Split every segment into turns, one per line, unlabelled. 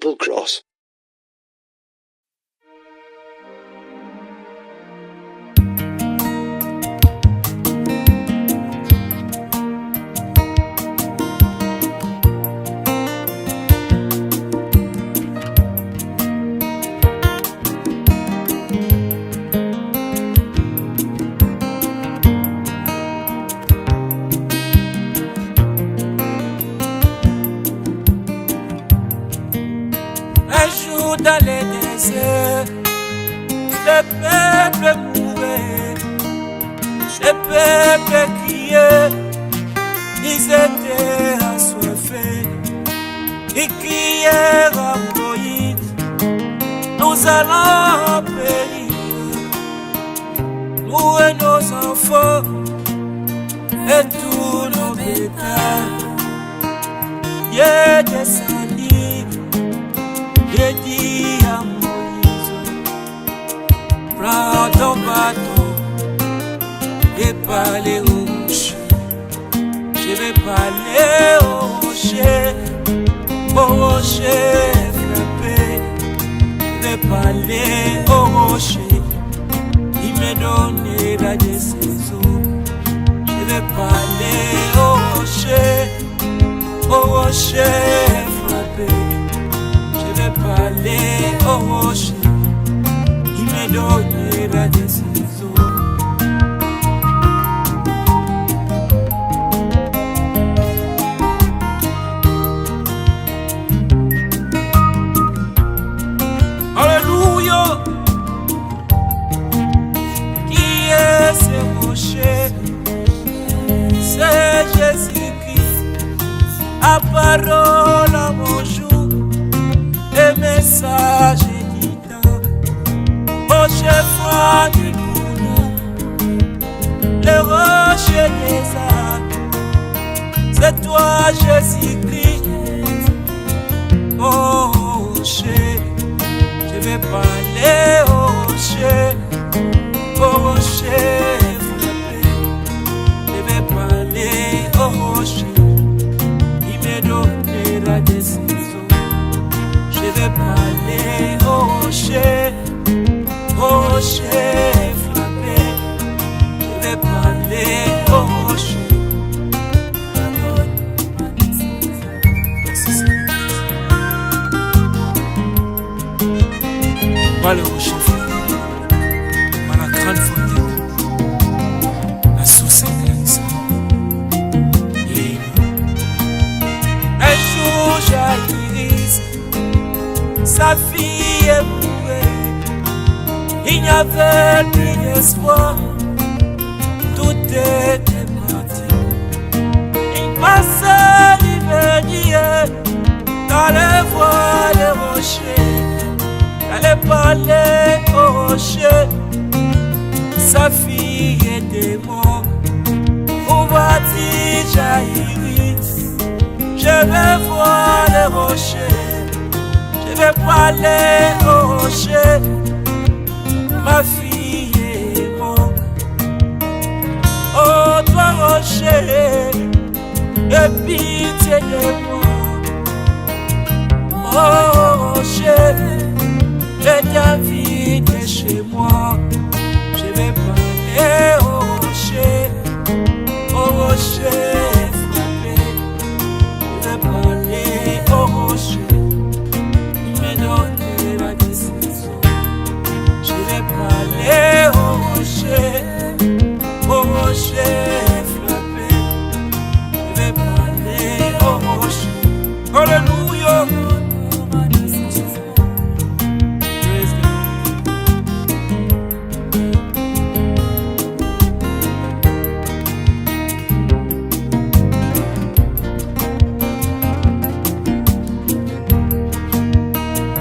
Gospel Cross.
Dans les déserts, le peuple mourait, le peuple criait, ils étaient assoiffés, ils criaient à Moïse, nous allons périr, nous et nos enfants, et tous nos bétails. Il est descendu. J'ai dit à Moïse, prends ton bateau et parler au rocher. Je vais parler au rocher frappé. Je vais parler au rocher, il me donnera des saisons. Je vais parler au rocher frappé. Je vais parler au rocher, il me donnera des saisons. Alléluia. Qui est ce rocher? C'est Jésus-Christ, à parole à mon jour. Et message éditant, rocher froid du nous, le rocher des âmes, c'est toi Jésus-Christ. Oh rocher, je vais parler au rocher frappé. Je vais parler au rocher, il me donnera des saisons. Je vais parler au rocher frappé. Je vais parler au rocher. Voilà le rocher frappé. Voilà la grande fontaine, la source inglise. Un jour j'arrive. Sa fille est mourue, il n'y avait plus d'espoir, tout était parti. Il passait, il venait, allait voir les rochers, allait parler aux rochers. Sa fille était morte, on va dire Jaïris, je vais voir les rochers. Je vais parler au rocher, ma fille est morte. Oh toi rocher, aie pitié de moi. Oh rocher, je t'invite chez moi. Je vais parler au rocher frappé. Je vais parler au rocher. Je vais parler au rocher frappé. Je vais parler au rocher. Alléluia.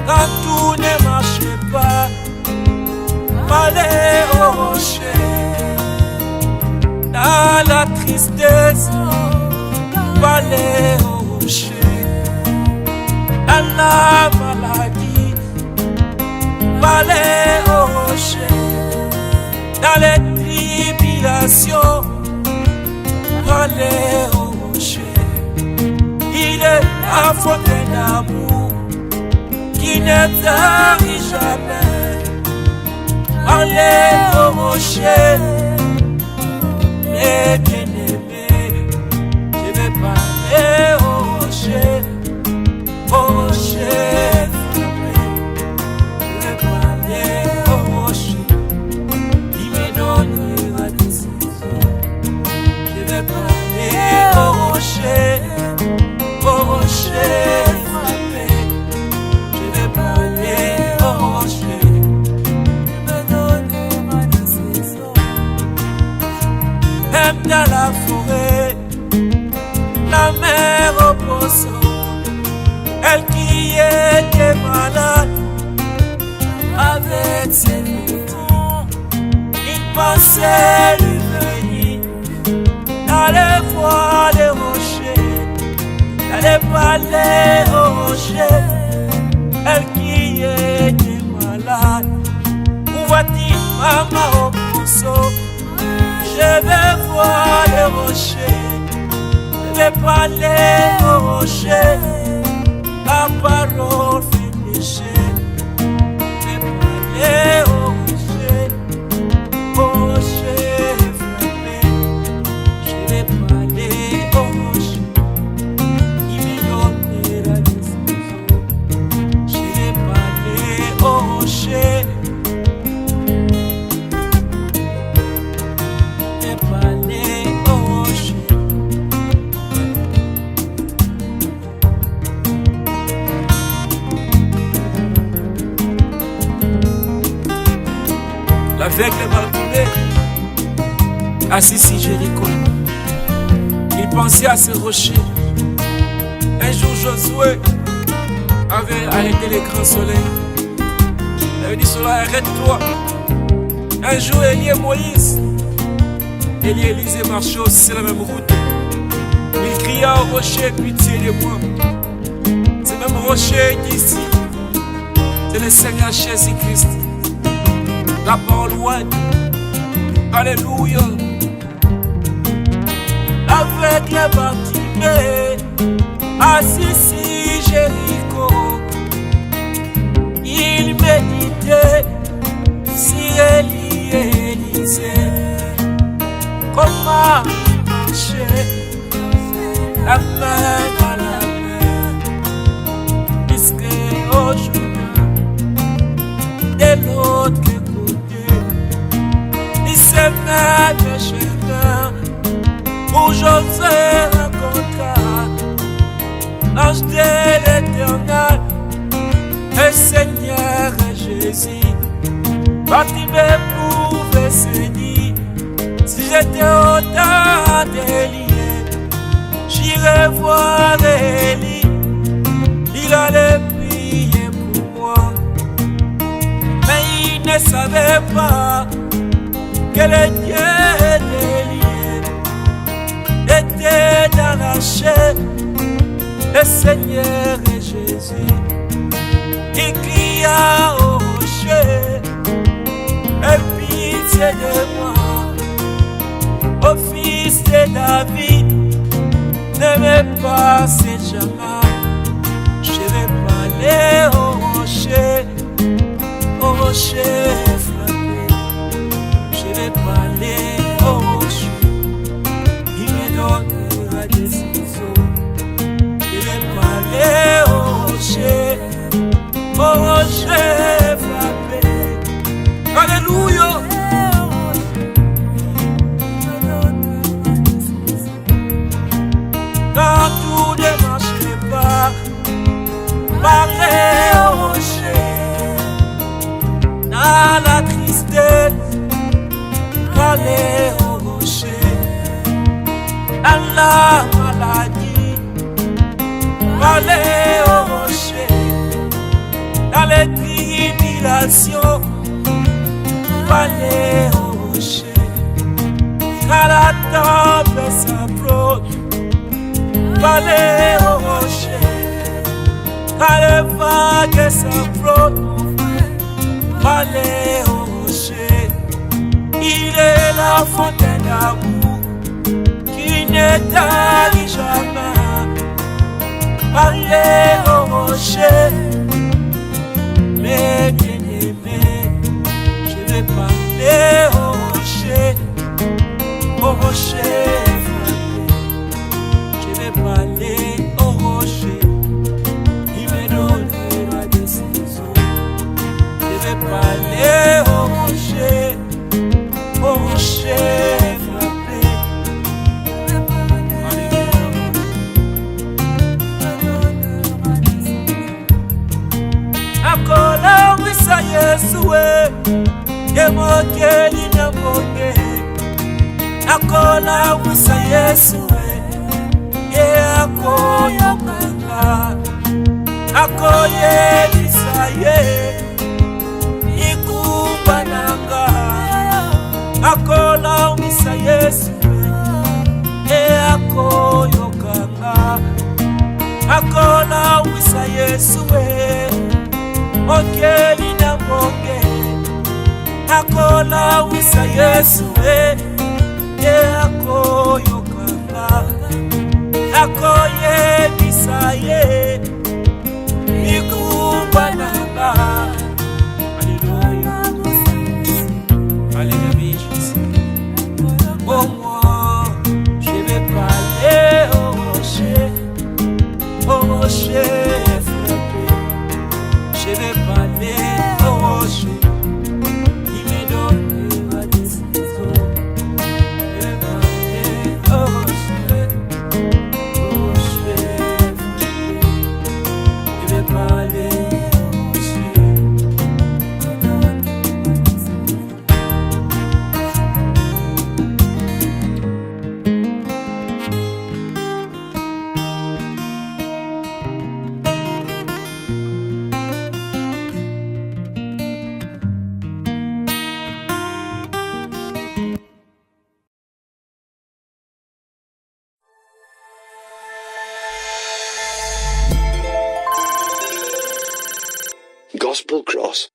Quand tout ne marche pas, parler au rocher. Dans la tristesse, parler au rocher. Dans la maladie, parler au rocher. Dans les tribulations, parler au rocher. Il est la fontaine d'amour, ne tarit jamais. Parlez au rocher, les bien-aimés. Je vais parler au rocher, au rocher frappé. Je vais parler au rocher, il me donnera des saisons. Je vais parler au rocher frappé. Je vais parler au rocher, il me donnera des saisons. Même dans la forêt, la mer au poisson, elle qui était malade, avec ses moutons, il pensait lui venir, d'aller voir les rochers, d'aller parler aux rochers, elle qui était malade. Où va-t-il, maman au poisson? Je vais voir les rochers, je vais parler aux rochers, la parole fait pécher. Je vais parler aux rochers frappés. Je vais parler aux rochers, il me donnera des saisons. Je vais parler aux rochers, je vais parler aux rochers. L'aveugle Bartimée, assis sur Jéricho, il pensait à ce rocher. Un jour Josué avait arrêté les grands soleils. Il avait dit cela, arrête-toi. Un jour Élie et Moïse, Élie et Élisée marchaient aussi sur la même route. Il cria au rocher, pitié de moi. Ce même rocher d'ici, c'est le Seigneur Jésus-Christ. La parole ouate, alléluia. Avec les Bartimée, assis sur Jéricho, il méditait sur Élie et Élisée. Comment marcher la main dans la main, puisque aujourd'hui, de l'autre côté, c'est même chemin où Josué rencontra l'ange de l'Éternel, le Seigneur Jésus. Bartimée pouvait se dire, si j'étais au temps d'Élie, j'irais voir Élie, il allait prier pour moi. Mais il ne savait pas que le Dieu d'Élie était dans la chair, le Seigneur et Jésus. Il cria au rocher, aie pitié de moi, ô fils de David, ne me passe jamais. Je vais parler au rocher frappé. Je vais parler au rocher, il me donnera des ciseaux. Je vais parler au rocher frappé. Alléluia. Quand tout ne marche pas, parlez au rocher. Dans la tristesse, parlez au rocher. Dans la maladie, parlez au rocher. Dans les tribulations, parlez au rocher. Quand la tempête s'approche, parlez au rocher. Quand les vagues s'approchent, parlez au rocher. Il est la fontaine d'amour qui ne tarit jamais. Parlez au rocher, parler, bien-aimé. Je vais parler au rocher frappé. Je vais parler au rocher, il me donnera des saisons. Je vais parler au rocher frappé. Akola wisa Yesuwe, yemokeli na bonge. Akola wisa Yesuwe, ye akoyokanga. Akoye lisaye, ikubananga. Akola wisa Yesuwe, ye akoyokanga. Akola wisa Yesuwe, okeli na bonge. Akola wisa Yesuwe, ye akoyokanga. Akoye bisaye, ikubananga. Alléluia, Alléluia Jésus. Pour moi, je vais parler au rocher frappé. Je vais parler au rocher, il me donnera des saisons. Je vais parler au rocher frappé. Je vais parler au rocher.
Gospel Cross.